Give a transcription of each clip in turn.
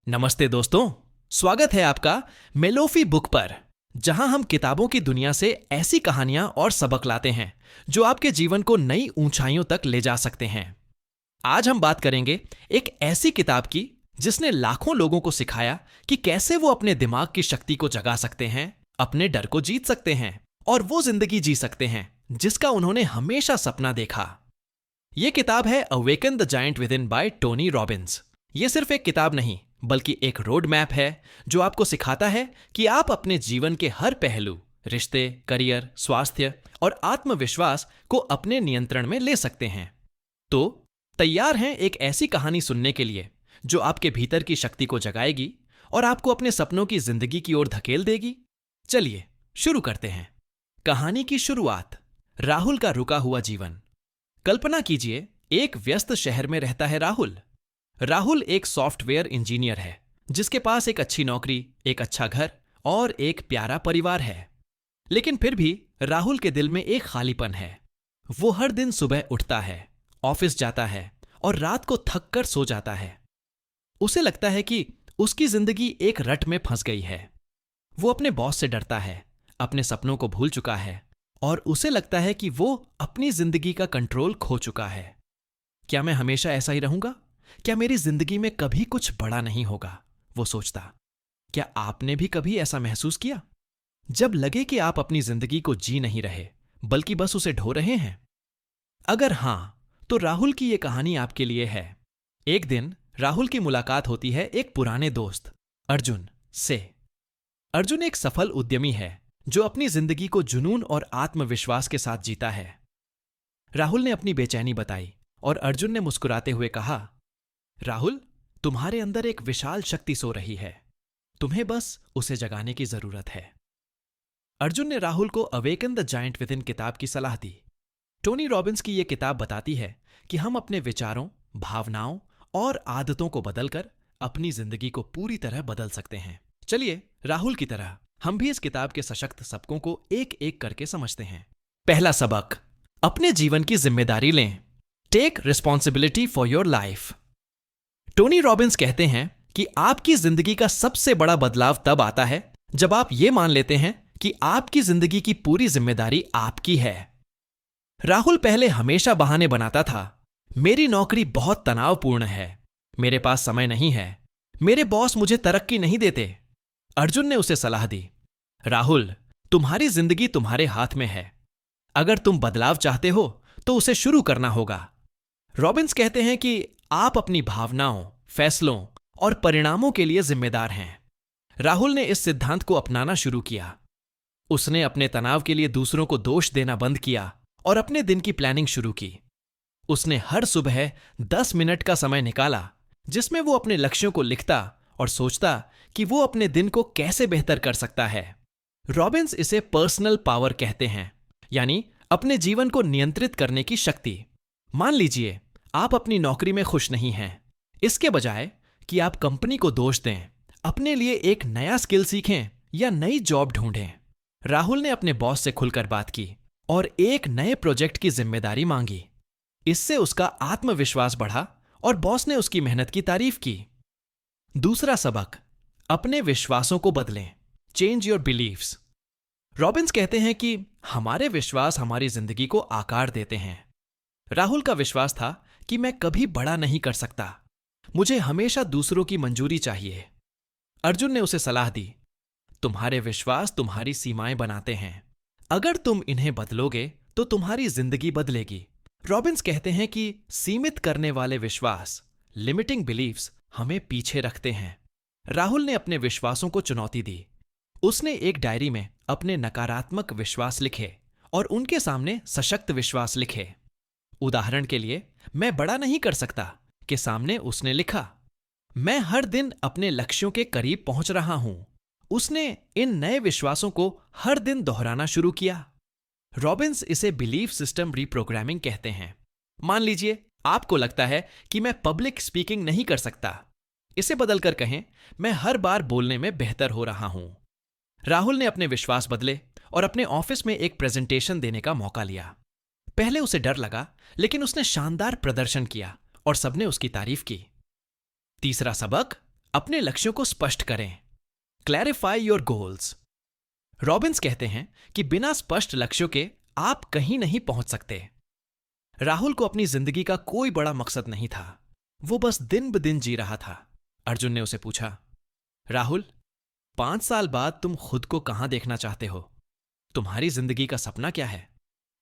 नमस्ते दोस्तों, स्वागत है आपका मेलोफी बुक पर, जहां हम किताबों की दुनिया से ऐसी कहानियां और सबक लाते हैं जो आपके जीवन को नई ऊंचाइयों तक ले जा सकते हैं। आज हम बात करेंगे एक ऐसी किताब की जिसने लाखों लोगों को सिखाया कि कैसे वो अपने दिमाग की शक्ति को जगा सकते हैं, अपने डर को जीत सकते हैं और वो जिंदगी जी सकते हैं जिसका उन्होंने हमेशा सपना देखा। ये किताब है awaken the giant with in by Tony Robbins. ये सिर्फ एक किताब नहीं बल्कि एक रोड मैप है जो आपको सिखाता है कि आप अपने जीवन के हर पहलू, रिश्ते, करियर, स्वास्थ्य और आत्मविश्वास को अपने नियंत्रण में ले सकते हैं। तो तैयार हैं एक ऐसी कहानी सुनने के लिए जो आपके भीतर की शक्ति को जगाएगी और आपको अपने सपनों की जिंदगी की ओर धकेल देगी। चलिए शुरू करते हैं। कहानी की शुरुआत, राहुल का रुका हुआ जीवन। कल्पना कीजिए, एक व्यस्त शहर में रहता है राहुल। राहुल एक सॉफ्टवेयर इंजीनियर है जिसके पास एक अच्छी नौकरी, एक अच्छा घर और एक प्यारा परिवार है। लेकिन फिर भी राहुल के दिल में एक खालीपन है। वो हर दिन सुबह उठता है, ऑफिस जाता है और रात को थक कर सो जाता है। उसे लगता है कि उसकी जिंदगी एक रट में फंस गई है। वो अपने बॉस से डरता है, अपने सपनों को भूल चुका है और उसे लगता है कि वो अपनी जिंदगी का कंट्रोल खो चुका है। क्या मैं हमेशा ऐसा ही रहूंगा? क्या मेरी जिंदगी में कभी कुछ बड़ा नहीं होगा? वो सोचता। क्या आपने भी कभी ऐसा महसूस किया, जब लगे कि आप अपनी जिंदगी को जी नहीं रहे बल्कि बस उसे ढो रहे हैं? अगर हां, तो राहुल की यह कहानी आपके लिए है। एक दिन राहुल की मुलाकात होती है एक पुराने दोस्त अर्जुन से। अर्जुन एक सफल उद्यमी है जो अपनी जिंदगी को जुनून और आत्मविश्वास के साथ जीता है। राहुल ने अपनी बेचैनी बताई और अर्जुन ने मुस्कुराते हुए कहा, राहुल, तुम्हारे अंदर एक विशाल शक्ति सो रही है, तुम्हें बस उसे जगाने की जरूरत है। अर्जुन ने राहुल को awaken the giant with in किताब की सलाह दी। टोनी रॉबिन्स की यह किताब बताती है कि हम अपने विचारों, भावनाओं और आदतों को बदलकर अपनी जिंदगी को पूरी तरह बदल सकते हैं। चलिए राहुल की तरह हम भी इस किताब के सशक्त सबकों को एक एक करके समझते हैं। पहला सबक, अपने जीवन की जिम्मेदारी लें। Take responsibility for your life. Tony Robbins कहते हैं कि आपकी जिंदगी का सबसे बड़ा बदलाव तब आता है जब आप ये मान लेते हैं कि आपकी जिंदगी की पूरी जिम्मेदारी आपकी है। राहुल पहले हमेशा बहाने बनाता था, मेरी नौकरी बहुत तनावपूर्ण है, मेरे पास समय नहीं है, मेरे बॉस मुझे तरक्की नहीं देते। अर्जुन ने उसे सलाह दी, राहुल, तुम्हारी जिंदगी तुम्हारे हाथ में है। अगर तुम बदलाव चाहते हो तो उसे शुरू करना होगा। रॉबिन्स कहते हैं कि आप अपनी भावनाओं, फैसलों और परिणामों के लिए जिम्मेदार हैं। राहुल ने इस सिद्धांत को अपनाना शुरू किया। उसने अपने तनाव के लिए दूसरों को दोष देना बंद किया और अपने दिन की प्लानिंग शुरू की। उसने हर सुबह 10 मिनट का समय निकाला जिसमें वो अपने लक्ष्यों को लिखता और सोचता कि वो अपने दिन को कैसे बेहतर कर सकता है। रॉबिन्स इसे पर्सनल पावर कहते हैं, यानी अपने जीवन को नियंत्रित करने की शक्ति। मान लीजिए आप अपनी नौकरी में खुश नहीं हैं। इसके बजाय कि आप कंपनी को दोष दें, अपने लिए एक नया स्किल सीखें या नई जॉब ढूंढें। राहुल ने अपने बॉस से खुलकर बात की और एक नए प्रोजेक्ट की जिम्मेदारी मांगी। इससे उसका आत्मविश्वास बढ़ा और बॉस ने उसकी मेहनत की तारीफ की। दूसरा सबक, अपने विश्वासों को बदलें। Change your beliefs. रॉबिन्स कहते हैं कि हमारे विश्वास हमारी जिंदगी को आकार देते हैं। राहुल का विश्वास था कि मैं कभी बड़ा नहीं कर सकता, मुझे हमेशा दूसरों की मंजूरी चाहिए। अर्जुन ने उसे सलाह दी, तुम्हारे विश्वास तुम्हारी सीमाएं बनाते हैं, अगर तुम इन्हें बदलोगे तो तुम्हारी जिंदगी बदलेगी। रॉबिन्स कहते हैं कि सीमित करने वाले विश्वास, लिमिटिंग बिलीव्स, हमें पीछे रखते हैं। राहुल ने अपने विश्वासों को चुनौती दी। उसने एक डायरी में अपने नकारात्मक विश्वास लिखे और उनके सामने सशक्त विश्वास लिखे। उदाहरण के लिए, मैं बड़ा नहीं कर सकता के सामने उसने लिखा, मैं हर दिन अपने लक्ष्यों के करीब पहुंच रहा हूं। उसने इन नए विश्वासों को हर दिन दोहराना शुरू किया। रॉबिन्स इसे बिलीफ सिस्टम रीप्रोग्रामिंग कहते हैं। मान लीजिए आपको लगता है कि मैं पब्लिक स्पीकिंग नहीं कर सकता। इसे बदलकर कहें, मैं हर बार बोलने में बेहतर हो रहा हूं। राहुल ने अपने विश्वास बदले और अपने ऑफिस में एक प्रेजेंटेशन देने का मौका लिया। पहले उसे डर लगा, लेकिन उसने शानदार प्रदर्शन किया और सबने उसकी तारीफ की। तीसरा सबक, अपने लक्ष्यों को स्पष्ट करें। Clarify your goals. रॉबिन्स कहते हैं कि बिना स्पष्ट लक्ष्यों के आप कहीं नहीं पहुंच सकते। राहुल को अपनी जिंदगी का कोई बड़ा मकसद नहीं था, वो बस दिन ब दिन जी रहा था। अर्जुन ने उसे पूछा, राहुल, 5 साल बाद तुम खुद को कहां देखना चाहते हो? तुम्हारी जिंदगी का सपना क्या है?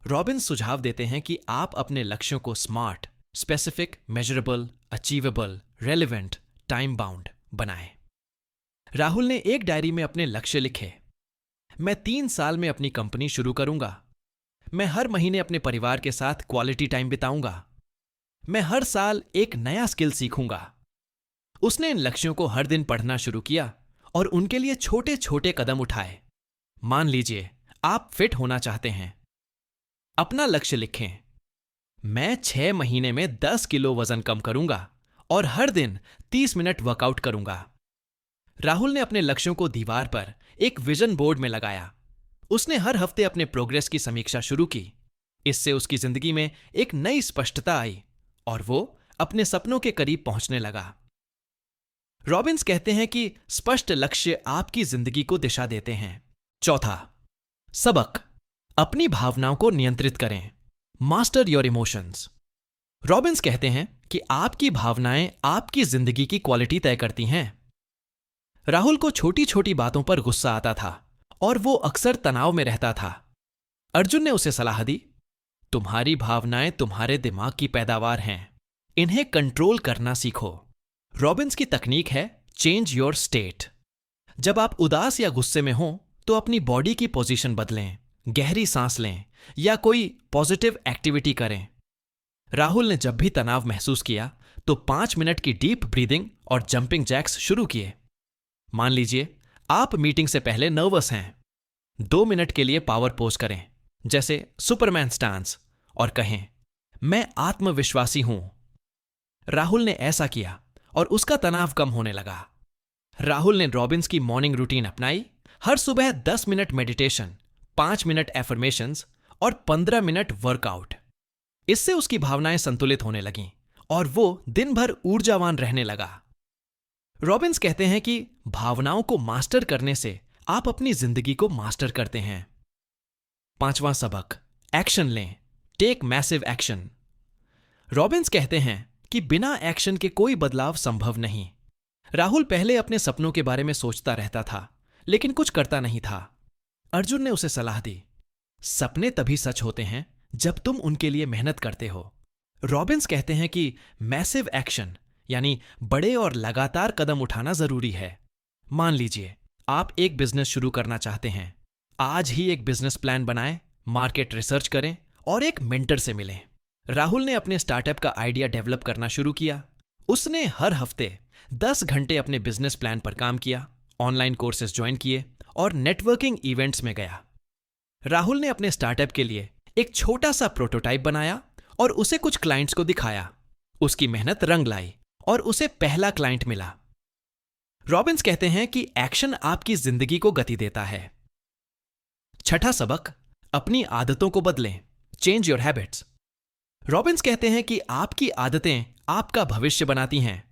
रॉबिन्स सुझाव देते हैं कि आप अपने लक्ष्यों को smart, specific, measurable, achievable, relevant, time bound बनाएं। राहुल ने एक डायरी में अपने लक्ष्य लिखे। मैं 3 साल में अपनी कंपनी शुरू करूंगा। मैं हर महीने अपने परिवार के साथ क्वालिटी टाइम बिताऊंगा। मैं हर साल एक नया स्किल सीखूंगा। उसने इन लक्ष्यों को हर दिन पढ़ना शुरू किया और उनके लिए छोटे छोटे कदम उठाए। मान लीजिए आप फिट होना चाहते हैं। अपना लक्ष्य लिखें। मैं 6 महीने में 10 किलो वजन कम करूंगा और हर दिन 30 मिनट वर्कआउट करूंगा। राहुल ने अपने लक्ष्यों को दीवार पर एक विजन बोर्ड में लगाया। उसने हर हफ्ते अपने प्रोग्रेस की समीक्षा शुरू की। इससे उसकी जिंदगी में एक नई स्पष्टता आई और वो अपने सपनों के करीब पहुंचने लगा। रॉबिन्स कहते हैं कि स्पष्ट लक्ष्य आपकी जिंदगी को दिशा देते हैं। चौथा सबक, अपनी भावनाओं को नियंत्रित करें। Master your emotions. रॉबिन्स कहते हैं कि आपकी भावनाएं आपकी जिंदगी की क्वालिटी तय करती हैं। राहुल को छोटी छोटी बातों पर गुस्सा आता था और वो अक्सर तनाव में रहता था। अर्जुन ने उसे सलाह दी, तुम्हारी भावनाएं तुम्हारे दिमाग की पैदावार हैं, इन्हें कंट्रोल करना सीखो। रॉबिन्स की तकनीक है चेंज योर स्टेट। जब आप उदास या गुस्से में हों तो अपनी बॉडी की पोजीशन बदलें, गहरी सांस लें या कोई पॉजिटिव एक्टिविटी करें। राहुल ने जब भी तनाव महसूस किया तो 5 मिनट की डीप ब्रीदिंग और जंपिंग जैक्स शुरू किए। मान लीजिए आप मीटिंग से पहले नर्वस हैं। 2 मिनट के लिए पावर पोज करें, जैसे सुपरमैन स्टांस, और कहें, मैं आत्मविश्वासी हूं। राहुल ने ऐसा किया और उसका तनाव कम होने लगा। राहुल ने रॉबिन्स की मॉर्निंग रूटीन अपनाई। हर सुबह 10 मिनट मेडिटेशन, 5 मिनट एफर्मेशंस और 15 मिनट वर्कआउट। इससे उसकी भावनाएं संतुलित होने लगीं और वो दिन भर ऊर्जावान रहने लगा। रॉबिन्स कहते हैं कि भावनाओं को मास्टर करने से आप अपनी जिंदगी को मास्टर करते हैं। 5वां सबक, एक्शन लें। Take massive action. रॉबिन्स कहते हैं कि बिना एक्शन के कोई बदलाव संभव नहीं। राहुल पहले अपने सपनों के बारे में सोचता रहता था, लेकिन कुछ करता नहीं था। अर्जुन ने उसे सलाह दी, सपने तभी सच होते हैं जब तुम उनके लिए मेहनत करते हो। रॉबिन्स कहते हैं कि मैसिव एक्शन यानी बड़े और लगातार कदम उठाना जरूरी है। मान लीजिए आप एक बिजनेस शुरू करना चाहते हैं। आज ही एक बिजनेस प्लान बनाएं, मार्केट रिसर्च करें और एक मेंटर से मिलें। राहुल ने अपने स्टार्टअप का आइडिया डेवलप करना शुरू किया। उसने हर हफ्ते 10 घंटे अपने बिजनेस प्लान पर काम किया, ऑनलाइन कोर्सेज ज्वाइन किए और नेटवर्किंग इवेंट्स में गया। राहुल ने अपने स्टार्टअप के लिए एक छोटा सा प्रोटोटाइप बनाया और उसे कुछ क्लाइंट्स को दिखाया। उसकी मेहनत रंग लाई और उसे पहला क्लाइंट मिला। रॉबिन्स कहते हैं कि एक्शन आपकी जिंदगी को गति देता है। 6ठा सबक, अपनी आदतों को बदलें। Change your habits. रॉबिन्स कहते हैं कि आपकी आदतें आपका भविष्य बनाती हैं।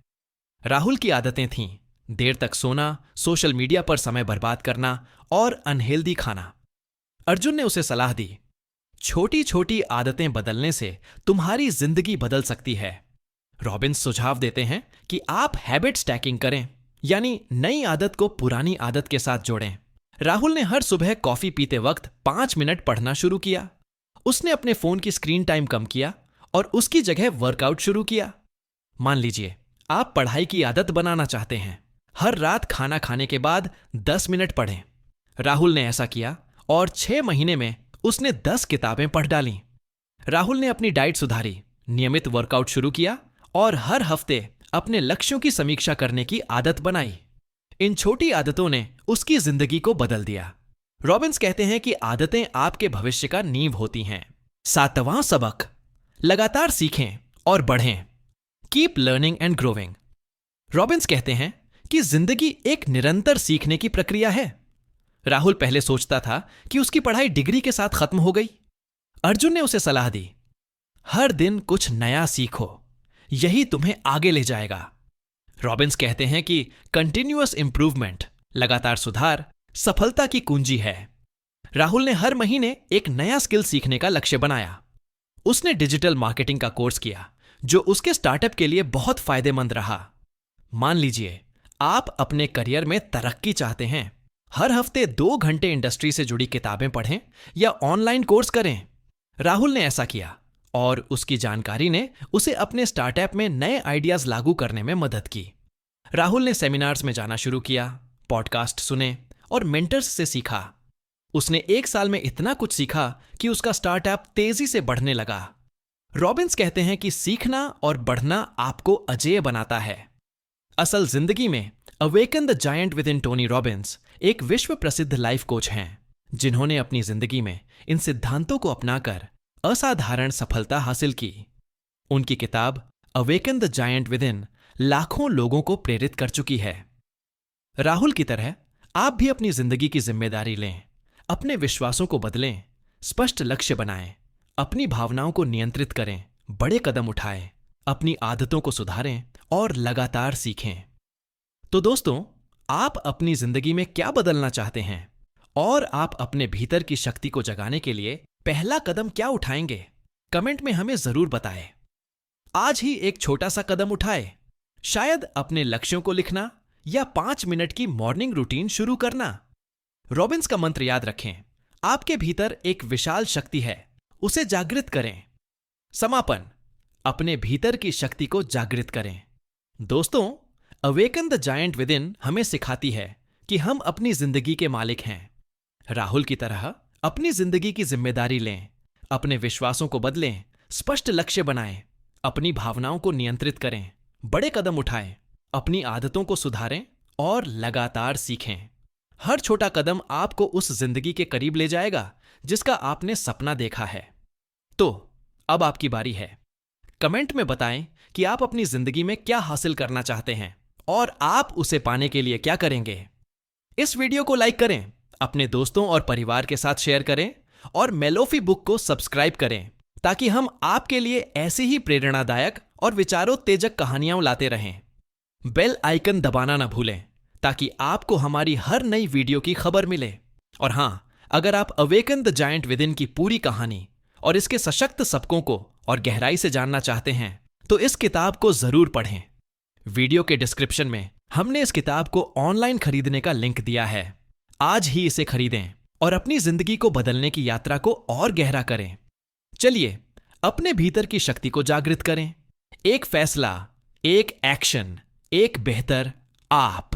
राहुल की आदतें थीं देर तक सोना, सोशल मीडिया पर समय बर्बाद करना और अनहेल्दी खाना। अर्जुन ने उसे सलाह दी, छोटी छोटी आदतें बदलने से तुम्हारी जिंदगी बदल सकती है। रॉबिन्स सुझाव देते हैं कि आप हैबिट स्टैकिंग करें, यानी नई आदत को पुरानी आदत के साथ जोड़ें। राहुल ने हर सुबह कॉफी पीते वक्त 5 मिनट पढ़ना शुरू किया। उसने अपने फोन की स्क्रीन टाइम कम किया और उसकी जगह वर्कआउट शुरू किया। मान लीजिए आप पढ़ाई की आदत बनाना चाहते हैं। हर रात खाना खाने के बाद 10 मिनट पढ़ें। राहुल ने ऐसा किया और 6 महीने में उसने 10 किताबें पढ़ डालीं। राहुल ने अपनी डाइट सुधारी, नियमित वर्कआउट शुरू किया और हर हफ्ते अपने लक्ष्यों की समीक्षा करने की आदत बनाई। इन छोटी आदतों ने उसकी जिंदगी को बदल दिया। रॉबिन्स कहते हैं कि आदतें आपके भविष्य का नींव होती हैं। 7वां सबक, लगातार सीखें और बढ़ें। Keep learning and growing. Robins कहते हैं कि जिंदगी एक निरंतर सीखने की प्रक्रिया है। राहुल पहले सोचता था कि उसकी पढ़ाई डिग्री के साथ खत्म हो गई। अर्जुन ने उसे सलाह दी, हर दिन कुछ नया सीखो, यही तुम्हें आगे ले जाएगा। रॉबिन्स कहते हैं कि कंटिन्यूअस इंप्रूवमेंट, लगातार सुधार, सफलता की कुंजी है। राहुल ने हर महीने एक नया स्किल सीखने का लक्ष्य बनाया। उसने डिजिटल मार्केटिंग का कोर्स किया, जो उसके स्टार्टअप के लिए बहुत फायदेमंद रहा। मान लीजिए आप अपने करियर में तरक्की चाहते हैं। हर हफ्ते 2 घंटे इंडस्ट्री से जुड़ी किताबें पढ़ें या ऑनलाइन कोर्स करें। राहुल ने ऐसा किया और उसकी जानकारी ने उसे अपने स्टार्टअप में नए आइडियाज लागू करने में मदद की। राहुल ने सेमिनार्स में जाना शुरू किया, पॉडकास्ट सुने और मेंटर्स से सीखा। उसने 1 साल में इतना कुछ सीखा कि उसका स्टार्टअप तेजी से बढ़ने लगा। रॉबिन्स कहते हैं कि सीखना और बढ़ना आपको अजेय बनाता है। असल जिंदगी में awaken the giant with in Tony Robbins एक विश्व प्रसिद्ध लाइफ कोच हैं, जिन्होंने अपनी जिंदगी में इन सिद्धांतों को अपनाकर असाधारण सफलता हासिल की। उनकी किताब awaken the giant with in लाखों लोगों को प्रेरित कर चुकी है। राहुल की तरह आप भी अपनी जिंदगी की जिम्मेदारी लें, अपने विश्वासों को बदलें, स्पष्ट लक्ष्य बनाएं, अपनी भावनाओं को नियंत्रित करें, बड़े कदम उठाएं, अपनी आदतों को सुधारें और लगातार सीखें। तो दोस्तों, आप अपनी जिंदगी में क्या बदलना चाहते हैं और आप अपने भीतर की शक्ति को जगाने के लिए पहला कदम क्या उठाएंगे? कमेंट में हमें जरूर बताएं। आज ही एक छोटा सा कदम उठाएं, शायद अपने लक्ष्यों को लिखना या 5 मिनट की मॉर्निंग रूटीन शुरू करना। रॉबिन्स का मंत्र याद रखें, आपके भीतर एक विशाल शक्ति है, उसे जागृत करें। समापन, अपने भीतर की शक्ति को जागृत करें। दोस्तों, awaken the giant with in हमें सिखाती है कि हम अपनी जिंदगी के मालिक हैं। राहुल की तरह अपनी जिंदगी की जिम्मेदारी लें, अपने विश्वासों को बदलें, स्पष्ट लक्ष्य बनाएं, अपनी भावनाओं को नियंत्रित करें, बड़े कदम उठाएं, अपनी आदतों को सुधारें और लगातार सीखें। हर छोटा कदम आपको उस जिंदगी के करीब ले जाएगा जिसका आपने सपना देखा है। तो अब आपकी बारी है। कमेंट में बताएं कि आप अपनी जिंदगी में क्या हासिल करना चाहते हैं और आप उसे पाने के लिए क्या करेंगे। इस वीडियो को लाइक करें, अपने दोस्तों और परिवार के साथ शेयर करें और मेलोफी बुक को सब्सक्राइब करें, ताकि हम आपके लिए ऐसी ही प्रेरणादायक और विचारोत्तेजक कहानियां लाते रहें। बेल आइकन दबाना ना भूलें, ताकि आपको हमारी हर नई वीडियो की खबर मिले। और हां, अगर आप awaken the giant with in की पूरी कहानी और इसके सशक्त सबकों को और गहराई से जानना चाहते हैं, तो इस किताब को जरूर पढ़ें। वीडियो के डिस्क्रिप्शन में हमने इस किताब को ऑनलाइन खरीदने का लिंक दिया है। आज ही इसे खरीदें और अपनी जिंदगी को बदलने की यात्रा को और गहरा करें। चलिए, अपने भीतर की शक्ति को जागृत करें। एक फैसला, एक एक्शन, एक बेहतर आप।